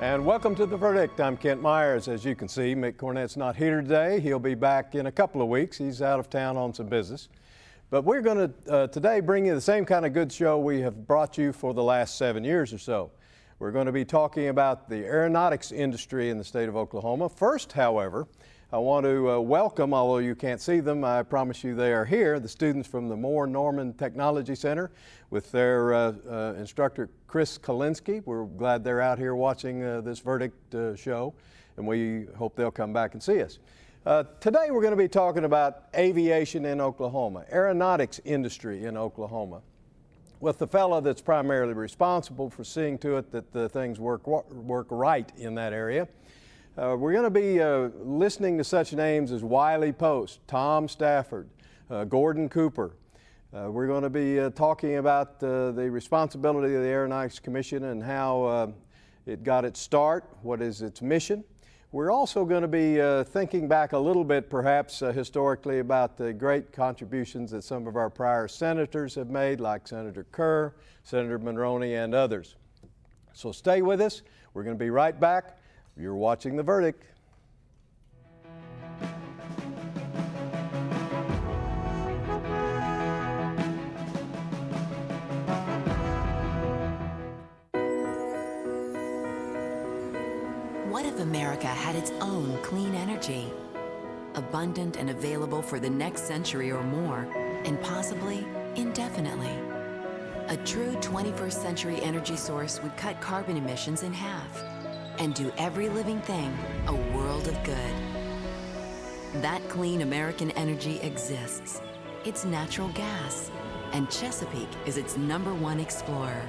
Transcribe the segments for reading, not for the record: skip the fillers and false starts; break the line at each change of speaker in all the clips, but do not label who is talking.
And welcome to The Verdict. I'm Kent Myers. As you can see, Mick Cornett's not here today. He'll be back in a couple of weeks. He's out of town on some business. But we're going to today bring you the same kind of good show we have brought you for the last 7 years or so. We're going to be talking about the aeronautics industry in the state of Oklahoma. First, however, I want to welcome, although you can't see them, I promise you they are here, the students from the Moore Norman Technology Center with their instructor Chris Kalinsky. We're glad they're out here watching this Verdict show, and we hope they'll come back and see us. Today we're going to be talking about aviation in Oklahoma, aeronautics industry in Oklahoma, with the fellow that's primarily responsible for seeing to it that the things work right in that area. We're going to be listening to such names as Wiley Post, Tom Stafford, Gordon Cooper. We're going to be talking about the responsibility of the Aeronautics Commission and how it got its start, what is its mission. We're also going to be thinking back a little bit, perhaps historically, about the great contributions that some of our prior senators have made, like Senator Kerr, Senator Monroney, and others. So stay with us. We're going to be right back. You're watching The Verdict.
What if America had its own clean energy? Abundant and available for the next century or more, and possibly indefinitely. A true 21st century energy source would cut carbon emissions in half and do every living thing a world of good. That clean American energy exists. It's natural gas, and Chesapeake is its #1 explorer.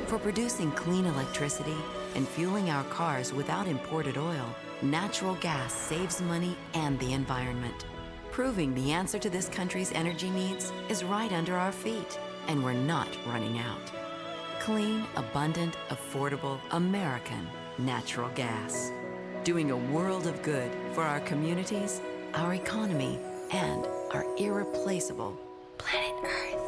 For producing clean electricity and fueling our cars without imported oil, natural gas saves money and the environment. Proving the answer to this country's energy needs is right under our feet, and we're not running out. Clean, abundant, affordable, American natural gas. Doing a world of good for our communities, our economy, and our irreplaceable planet Earth.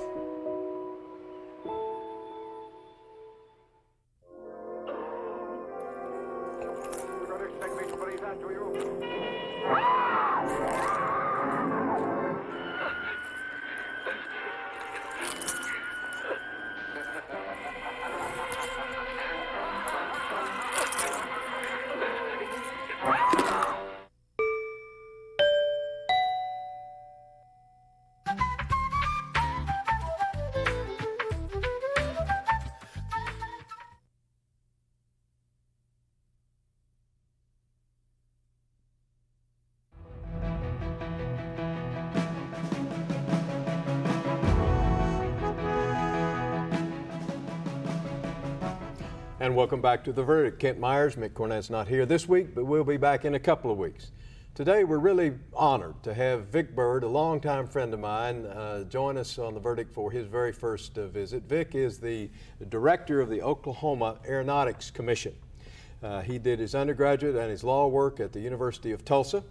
And welcome back to The Verdict. Kent Myers, Mick Cornett's not here this week, but we'll be back in a couple of weeks. Today we're really honored to have Vic Bird, a longtime friend of mine, join us on The Verdict for his very first visit. Vic is the director of the Oklahoma Aeronautics Commission. He did his undergraduate and his law work at the University of Tulsa.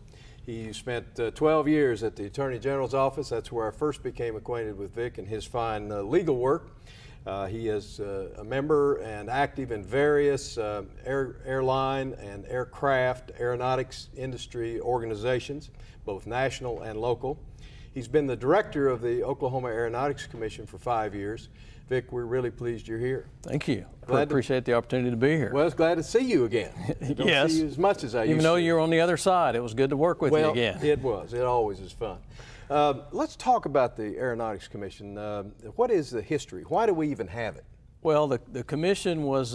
He spent 12 years at the Attorney General's office. That's where I first became acquainted with Vic and his fine legal work. He is a member and active in various airline and aircraft aeronautics industry organizations, both national and local. He's been the director of the Oklahoma Aeronautics Commission for 5 years. Vic, we're really pleased you're here.
Thank you. I appreciate the opportunity to be here.
Well, it's glad to see you again. Don't
Yes.
see you as much as I used to.
Even though you're on the other side, it was good to work with you again.
Well, it was. It always is fun. Let's talk about the Aeronautics Commission. What is the history? Why do we even have it?
Well, the commission was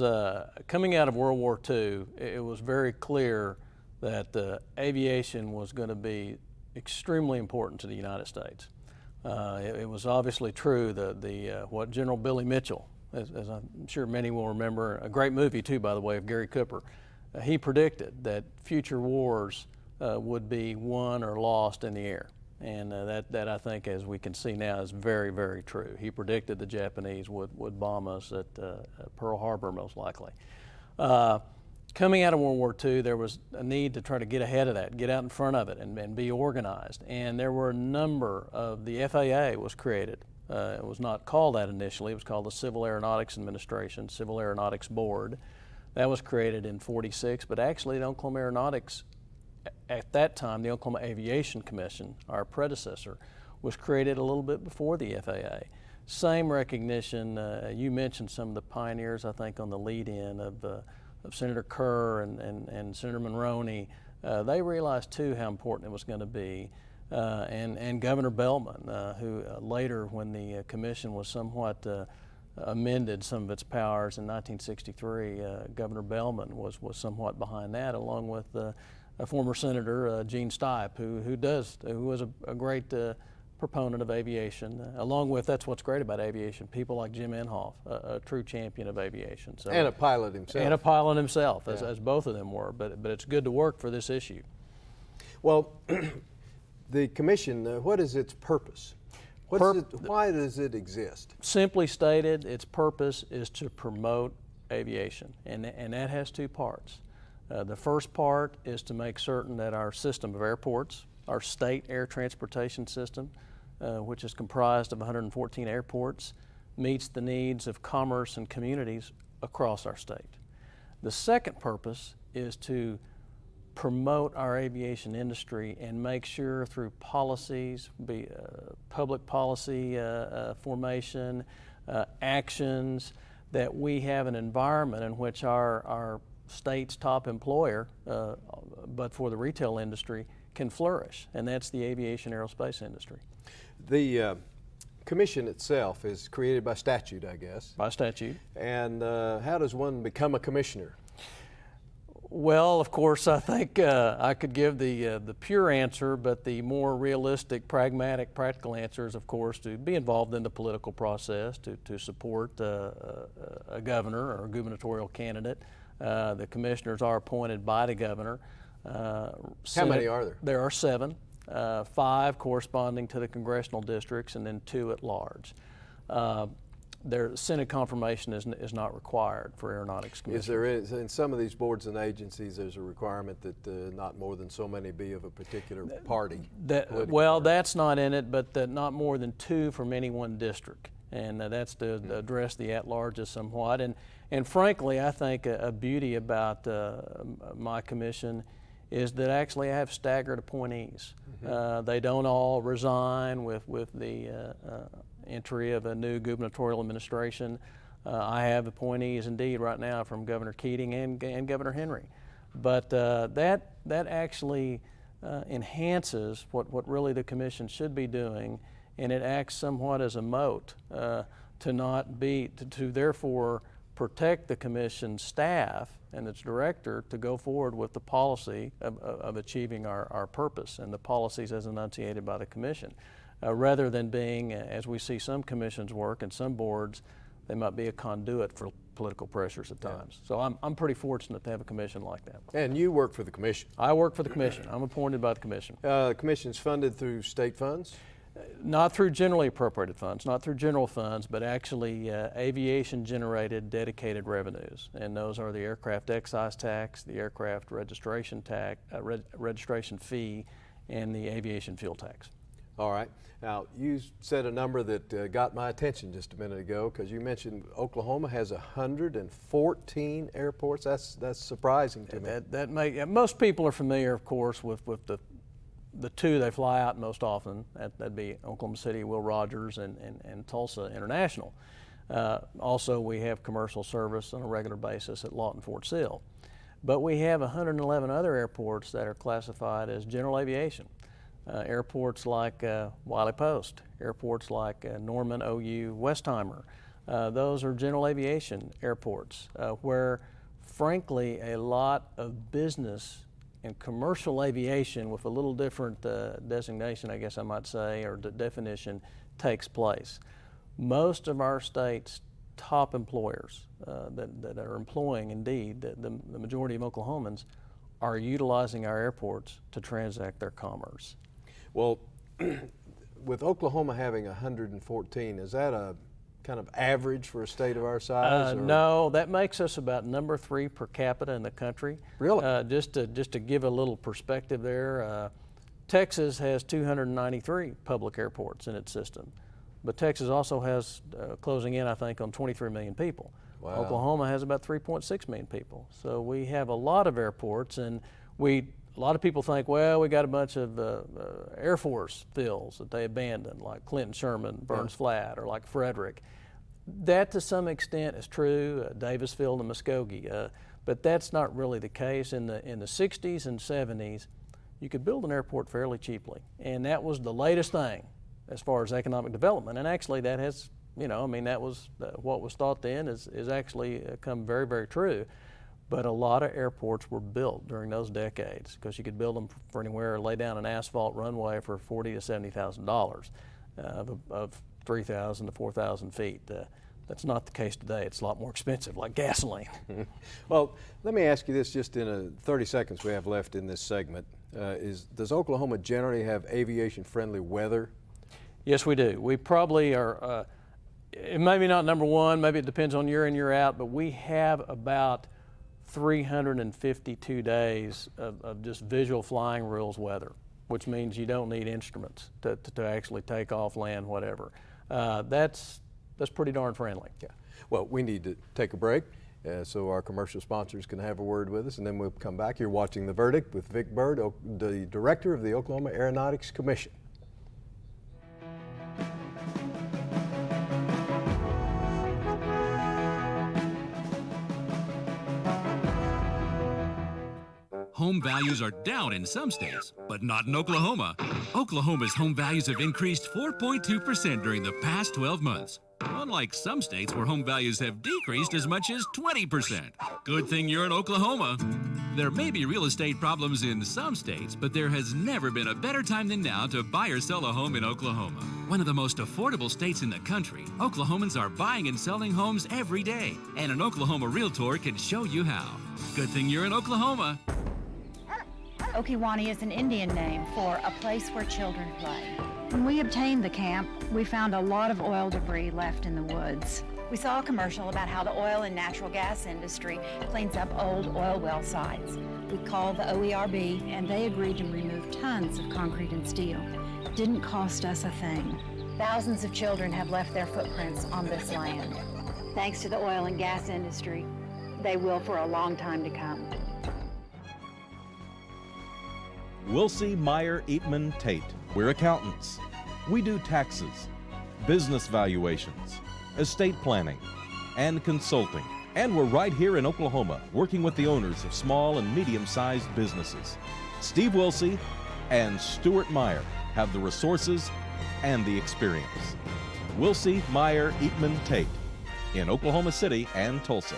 coming out of World War II. It was very clear that aviation was going to be extremely important to the United States. It was obviously true that what General Billy Mitchell, as I'm sure many will remember, a great movie too, by the way, of Gary Cooper, he predicted that future wars would be won or lost in the air. And that I think, as we can see now, is very, very true. He predicted the Japanese would bomb us at Pearl Harbor, most likely. Coming out of World War II, there was a need to try to get ahead of that, get out in front of it, and be organized. And there were a number of, the FAA was created. It was not called that initially. It was called the Civil Aeronautics Administration, Civil Aeronautics Board. That was created in '46, but actually the Oklahoma Aeronautics, at that time, the Oklahoma Aviation Commission, our predecessor, was created a little bit before the FAA. Same recognition. You mentioned some of the pioneers, I think, on the lead-in of Senator Kerr and Senator Monroney. They realized too how important it was going to be, and Governor Bellman, who later, when the commission was somewhat amended some of its powers in 1963, Governor Bellman was somewhat behind that, along with a former Senator, Gene Stipe, who was a great proponent of aviation. Along with, that's what's great about aviation, people like Jim Inhofe, a true champion of aviation. So,
and a pilot himself.
And a pilot himself, as both of them were. But it's good to work for this issue.
Well, the commission, what is its purpose? Why does it exist?
Simply stated, its purpose is to promote aviation, and that has two parts. The first part is to make certain that our system of airports, our state air transportation system, which is comprised of 114 airports, meets the needs of commerce and communities across our state. The second purpose is to promote our aviation industry and make sure through policies, public policy formation, actions, that we have an environment in which our state's top employer, but for the retail industry, can flourish, and that's the aviation aerospace industry.
The commission itself is created by statute, I guess.
By statute.
And how does one become a commissioner?
Well, of course, I think I could give the pure answer, but the more realistic, pragmatic, practical answer is, of course, to be involved in the political process, to support a governor or a gubernatorial candidate. The commissioners are appointed by the governor.
How many are there?
There are 7, 5 corresponding to the congressional districts, and then 2 at large. Their Senate confirmation is not required for Aeronautics Commission.
In some of these boards and agencies, there's a requirement that not more than so many be of a particular party?
Well, that's not in it, but that not more than 2 from any one district. And that's to address the at-larges somewhat. And frankly, I think a beauty about my commission is that actually I have staggered appointees. They don't all resign with the entry of a new gubernatorial administration. I have appointees indeed right now from Governor Keating and Governor Henry. But that actually enhances what really the commission should be doing, and it acts somewhat as a moat to therefore protect the commission's staff and its director to go forward with the policy of achieving our purpose and the policies as enunciated by the commission, rather than being, as we see some commissions work and some boards, they might be a conduit for political pressures at times. So I'm pretty fortunate to have a commission like that.
And you work for the commission?
I work for the commission. I'm appointed by the commission.
The commission's funded through state funds?
Not through generally appropriated funds, not through general funds, but actually aviation-generated dedicated revenues. And those are the aircraft excise tax, the aircraft registration tax, registration fee, and the aviation fuel tax.
All right. Now, you said a number that got my attention just a minute ago, because you mentioned Oklahoma has 114 airports. That's surprising to me.
Most people are familiar, of course, with the 2 they fly out most often. That'd be Oklahoma City, Will Rogers, and Tulsa International. Also, we have commercial service on a regular basis at Lawton Fort Sill. But we have 111 other airports that are classified as general aviation. Airports like Wiley Post, airports like Norman, OU, Westheimer. Those are general aviation airports where, frankly, a lot of business and commercial aviation, with a little different designation, I guess I might say, or definition, takes place. Most of our state's top employers that are employing, indeed, the majority of Oklahomans, are utilizing our airports to transact their commerce.
Well, with Oklahoma having 114, is that a kind of average for a state of our size?
No, that makes us about number 3 per capita in the country.
Really?
Just to give a little perspective there, Texas has 293 public airports in its system, but Texas also has closing in, I think, on 23 million people.
Wow.
Oklahoma has about 3.6 million people. So we have a lot of airports, and a lot of people think, well, we got a bunch of Air Force fields that they abandoned, like Clinton Sherman, Burns Flat, or like Frederick. That to some extent is true, Davis Field and Muskogee, but that's not really the case. In the 60s and 70s, you could build an airport fairly cheaply, and that was the latest thing as far as economic development. And actually that has, that was what was thought then is actually come very, very true. But a lot of airports were built during those decades because you could build them for anywhere, lay down an asphalt runway for $40,000 to $70,000 of 3,000 to 4,000 feet. That's not the case today. It's a lot more expensive, like gasoline.
Well, let me ask you this just in the 30 seconds we have left in this segment. Does Oklahoma generally have aviation-friendly weather?
Yes, we do. We probably are, maybe not number one, maybe it depends on year in, year out, but we have about 352 days of just visual flying rules weather, which means you don't need instruments to actually take off, land, whatever. That's pretty darn friendly.
Yeah. Well, we need to take a break so our commercial sponsors can have a word with us, and then we'll come back. You're watching The Verdict with Vic Bird, the director of the Oklahoma Aeronautics Commission.
Home values are down in some states, but not in Oklahoma. Oklahoma's home values have increased 4.2% during the past 12 months. Unlike some states where home values have decreased as much as 20%. Good thing you're in Oklahoma. There may be real estate problems in some states, but there has never been a better time than now to buy or sell a home in Oklahoma. One of the most affordable states in the country, Oklahomans are buying and selling homes every day, and an Oklahoma Realtor can show you how. Good thing you're in Oklahoma.
Okiwani is an Indian name for a place where children play. When we obtained the camp, we found a lot of oil debris left in the woods. We saw a commercial about how the oil and natural gas industry cleans up old oil well sites. We called the OERB, and they agreed to remove tons of concrete and steel. It didn't cost us a thing. Thousands of children have left their footprints on this land. Thanks to the oil and gas industry, they will for a long time to come.
Wilsey, Meyer, Eatman, Tate. We're accountants. We do taxes, business valuations, estate planning, and consulting. And we're right here in Oklahoma, working with the owners of small and medium-sized businesses. Steve Wilsey and Stuart Meyer have the resources and the experience. Wilsey, Meyer, Eatman, Tate in Oklahoma City and Tulsa.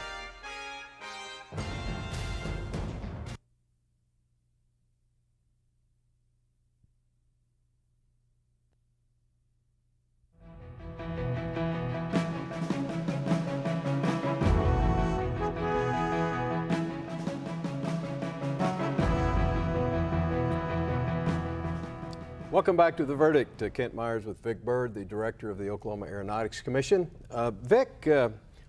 Welcome back to The Verdict. Kent Myers with Vic Bird, the director of the Oklahoma Aeronautics Commission. Vic,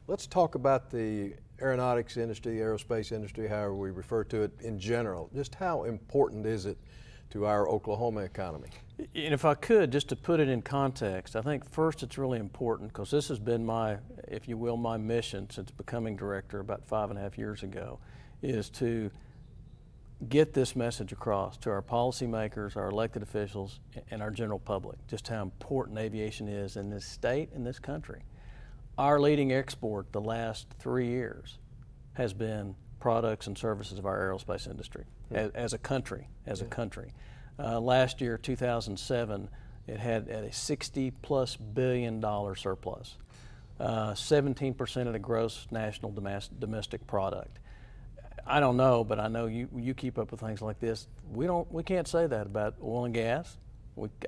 let's talk about the aeronautics industry, aerospace industry, however we refer to it in general. Just how important is it to our Oklahoma economy?
And if I could, just to put it in context, I think first it's really important because this has been my, if you will, my mission since becoming director about 5.5 years ago, is to get this message across to our policymakers, our elected officials, and our general public, just how important aviation is in this state and this country. Our leading export the last 3 years has been products and services of our aerospace industry as a country, Last year, 2007, it had a $60+ billion surplus, 17% of the gross national domestic product. I don't know, but I know you keep up with things like this. We can't say that about oil and gas.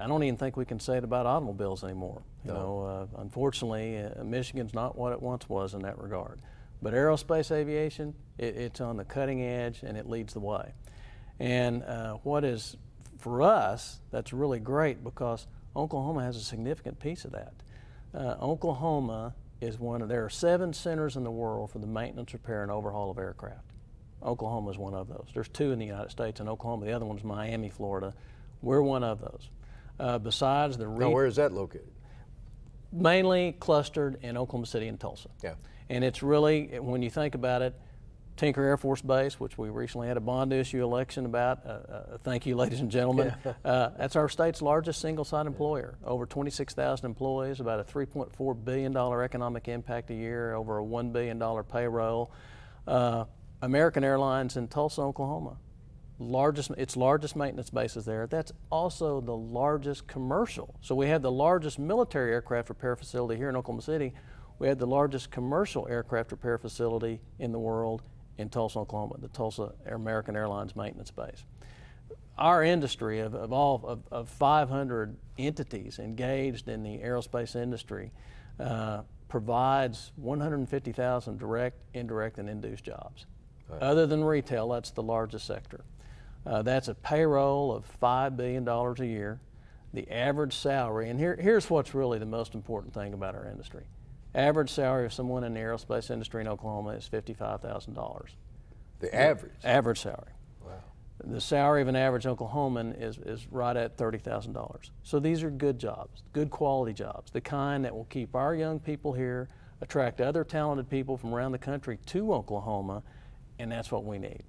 I don't even think we can say it about automobiles anymore. Unfortunately, Michigan's not what it once was in that regard. But aerospace aviation, it's on the cutting edge and it leads the way. And what is, for us, that's really great because Oklahoma has a significant piece of that. Oklahoma is there are 7 centers in the world for the maintenance, repair, and overhaul of aircraft. Oklahoma is one of those. There's 2 in the United States in Oklahoma. The other one's Miami, Florida. We're one of those. Besides the
Now, where is that located?
Mainly clustered in Oklahoma City and Tulsa.
Yeah.
And it's really, when you think about it, Tinker Air Force Base, which we recently had a bond issue election about, thank you, ladies and gentlemen, that's our state's largest single-site employer. Over 26,000 employees, about a $3.4 billion economic impact a year, over a $1 billion payroll. American Airlines in Tulsa, Oklahoma, its largest maintenance base is there. That's also the largest commercial. So we have the largest military aircraft repair facility here in Oklahoma City. We have the largest commercial aircraft repair facility in the world in Tulsa, Oklahoma, the Tulsa American Airlines maintenance base. Our industry of 500 entities engaged in the aerospace industry provides 150,000 direct, indirect, and induced jobs. Right. Other than retail, that's the largest sector. That's a payroll of $5 billion a year. The average salary, and here's what's really the most important thing about our industry. Average salary of someone in the aerospace industry in Oklahoma is $55,000.
The average?
Average salary.
Wow.
The salary of an average Oklahoman is right at $30,000. So these are good jobs, good quality jobs, the kind that will keep our young people here, attract other talented people from around the country to Oklahoma, and that's what we need.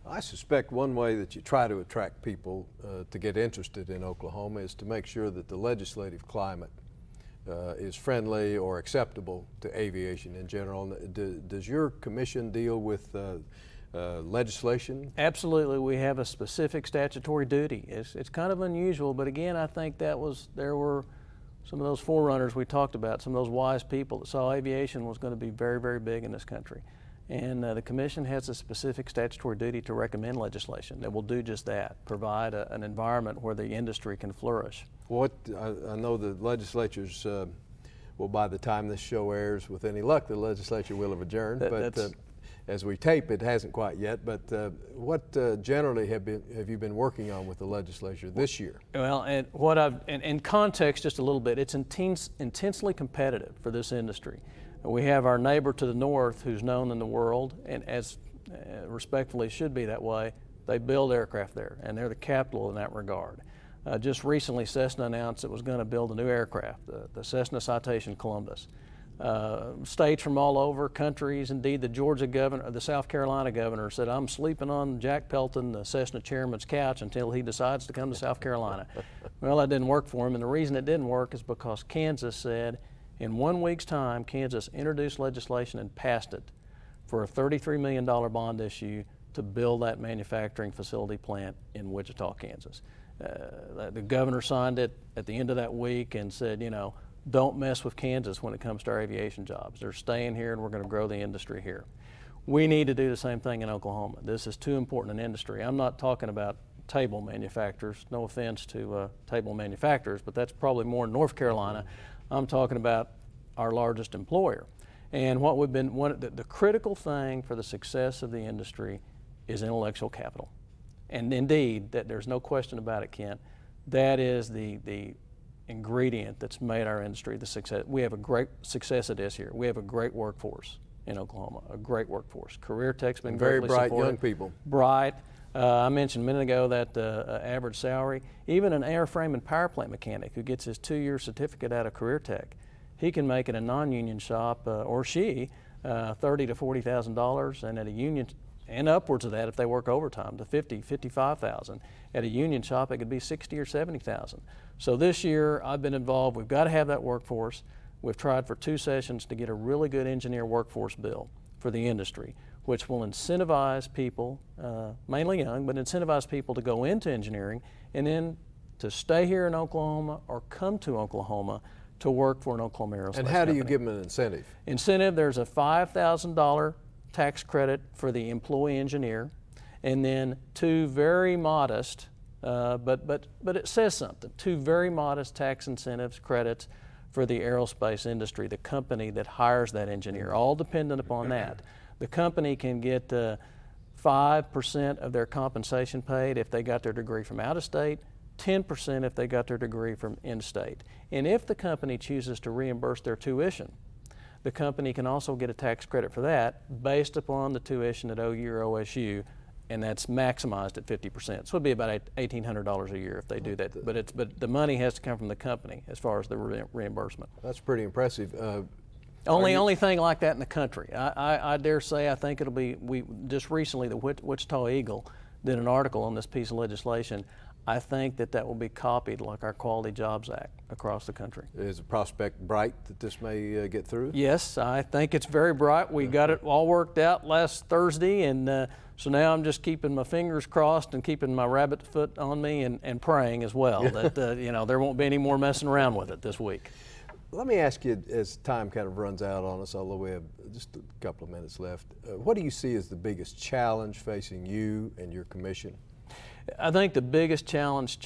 I suspect one way that you try to attract people to get interested in Oklahoma is to make sure that the legislative climate is friendly or acceptable to aviation in general. Does your commission deal with legislation?
Absolutely. We have a specific statutory duty. It's kind of unusual, but again, I think there were some of those forerunners we talked about, some of those wise people that saw aviation was going to be very, very big in this country. And the commission has a specific statutory duty to recommend legislation that will do just that, provide an environment where the industry can flourish.
I know the legislatures, well, by the time this show airs, with any luck, the legislature will have adjourned. But as we tape, it hasn't quite yet. But what generally have you been working on with the legislature this year? Well,
and in context, just a little bit, it's intensely competitive for this industry. We have our neighbor to the north who's known in the world, and as respectfully should be that way, they build aircraft there, and they're the capital in that regard. Just recently, Cessna announced it was going to build a new aircraft, the Cessna Citation Columbus. States from all over, countries, indeed the Georgia governor, the South Carolina governor said, I'm sleeping on Jack Pelton, the Cessna chairman's couch, until he decides to come to South Carolina. Well, that didn't work for him, and the reason it didn't work is because Kansas said, in 1 week's time, Kansas introduced legislation and passed it for a $33 million bond issue to build that manufacturing facility plant in Wichita, Kansas. The governor signed it at the end of that week and said, don't mess with Kansas when it comes to our aviation jobs. They're staying here and we're going to grow the industry here. We need to do the same thing in Oklahoma. This is too important an industry. I'm not talking about table manufacturers, no offense to table manufacturers, but that's probably more in North Carolina. I'm talking about our largest employer. And the critical thing for the success of the industry is intellectual capital. And indeed, there's no question about it, Kent, that is the ingredient that's made our industry the success. We have a great success it is here. We have a great workforce in Oklahoma, a great workforce. Career Tech's been
very bright
supported.
Young people.
Bright. I mentioned a minute ago that average salary, even an airframe and power plant mechanic who gets his 2-year certificate out of Career Tech, he can make in a non-union shop, or she, $30,000 to $40,000, and at a union, and upwards of that if they work overtime, to $50,000, $55,000. At a union shop, it could be $60,000 or $70,000. So this year, I've been involved. We've got to have that workforce. We've tried for 2 sessions to get a really good engineer workforce bill for the industry, which will incentivize people, mainly young, but incentivize people to go into engineering and then to stay here in Oklahoma or come to Oklahoma to work for an Oklahoma aerospace
And how do you
company.
give them an incentive?
Incentive, there's a $5,000 tax credit for the employee engineer, and then 2 very modest, but it says something, 2 very modest tax incentives, credits for the aerospace industry, the company that hires that engineer, all dependent upon that. The company can get 5% of their compensation paid if they got their degree from out of state, 10% if they got their degree from in-state. And if the company chooses to reimburse their tuition, the company can also get a tax credit for that based upon the tuition at OU or OSU, and that's maximized at 50%. So it would be about $1,800 a year if they do that. But the money has to come from the company as far as the reimbursement.
That's pretty impressive.
Only thing like that in the country. I dare say, I think it'll be, we just recently, the Wichita Eagle did an article on this piece of legislation. I think that will be copied like our Quality Jobs Act across the country.
Is the prospect bright that this may get through?
Yes, I think it's very bright. We got it all worked out last Thursday, and so now I'm just keeping my fingers crossed and keeping my rabbit foot on me and praying as well that there won't be any more messing around with it this week.
Let me ask you, as time kind of runs out on us, although we have just a couple of minutes left, what do you see as the biggest challenge facing you and your commission?
I think the biggest challenge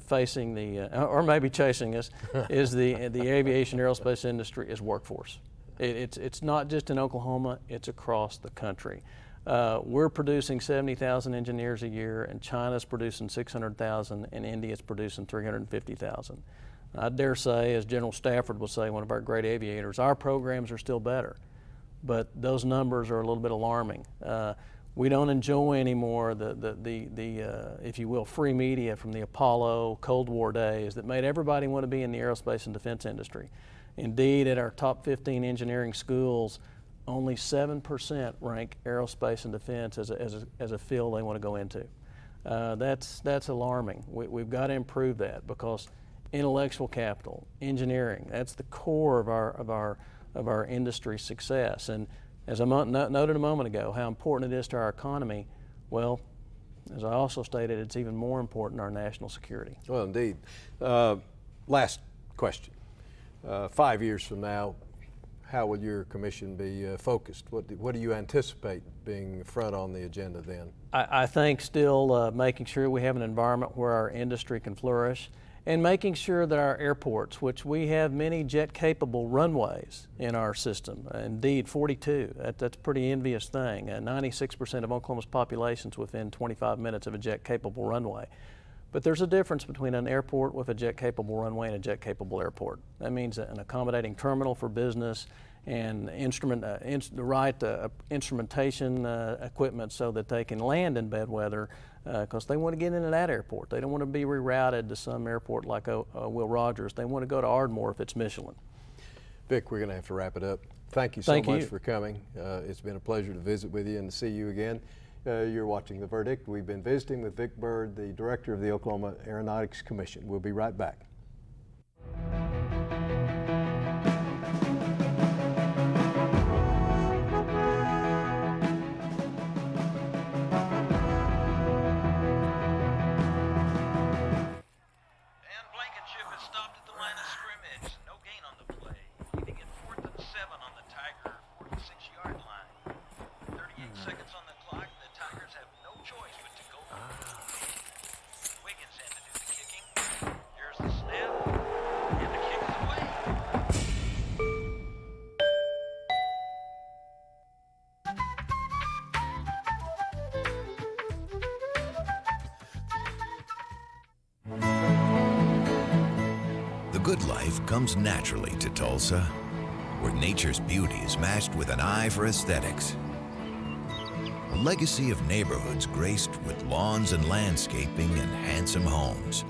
facing or maybe chasing us, is the aviation aerospace industry is workforce. It's not just in Oklahoma, it's across the country. We're producing 70,000 engineers a year, and China's producing 600,000, and India's producing 350,000. I dare say, as General Stafford will say, one of our great aviators, our programs are still better, but those numbers are a little bit alarming. We don't enjoy anymore the if you will, free media from the Apollo Cold War days that made everybody want to be in the aerospace and defense industry. Indeed, at our top 15 engineering schools, only 7% rank aerospace and defense as a field they want to go into. That's alarming. We've got to improve that, because intellectual capital, engineering, that's the core of our industry success. And as I noted a moment ago, how important it is to our economy, well, as I also stated, it's even more important to our national security.
Well, indeed. Last question. 5 years from now, how will your commission be focused? What do you anticipate being front on the agenda then?
I think still making sure we have an environment where our industry can flourish, and making sure that our airports, which we have many jet-capable runways in our system, indeed 42, that's a pretty envious thing. 96% of Oklahoma's population is within 25 minutes of a jet-capable runway. But there's a difference between an airport with a jet-capable runway and a jet-capable airport. That means an accommodating terminal for business and the right instrumentation equipment so that they can land in bad weather, because they want to get into that airport. They don't want to be rerouted to some airport like Will Rogers. They want to go to Ardmore if it's Michelin.
Vic, we're going to have to wrap it up. Thank you so much for coming. It's been a pleasure to visit with you and to see you again. You're watching The Verdict. We've been visiting with Vic Bird, the director of the Oklahoma Aeronautics Commission. We'll be right back.
The good life comes naturally to Tulsa, where nature's beauty is matched with an eye for aesthetics. A legacy of neighborhoods graced with lawns and landscaping and handsome homes.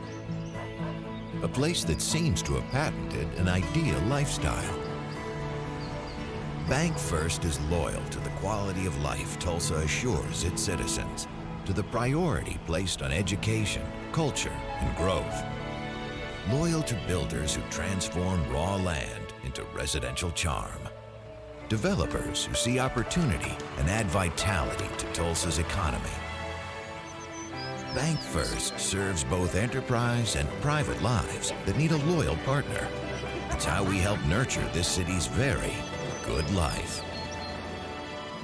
A place that seems to have patented an ideal lifestyle. Bank First is loyal to the quality of life Tulsa assures its citizens, to the priority placed on education, culture, and growth. Loyal to builders who transform raw land into residential charm. Developers who see opportunity and add vitality to Tulsa's economy. Bank First serves both enterprise and private lives that need a loyal partner. It's how we help nurture this city's very good life.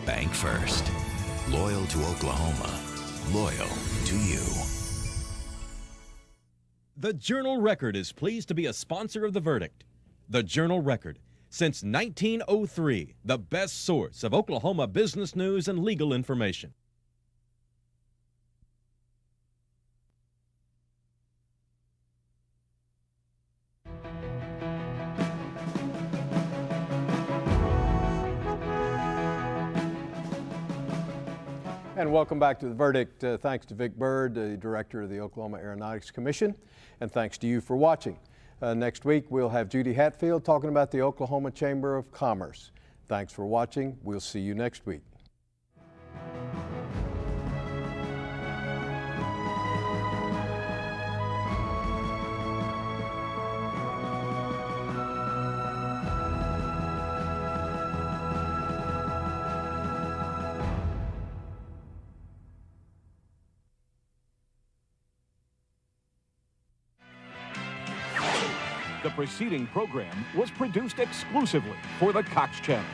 Bank First. Loyal to Oklahoma. Loyal to you.
The Journal-Record is pleased to be a sponsor of The Verdict. The Journal-Record, since 1903, the best source of Oklahoma business news and legal information.
And welcome back to The Verdict. Thanks to Vic Bird, the director of the Oklahoma Aeronautics Commission, and thanks to you for watching. Next week, we'll have Judy Hatfield talking about the Oklahoma Chamber of Commerce. Thanks for watching. We'll see you next week.
The preceding program was produced exclusively for the Cox Channel.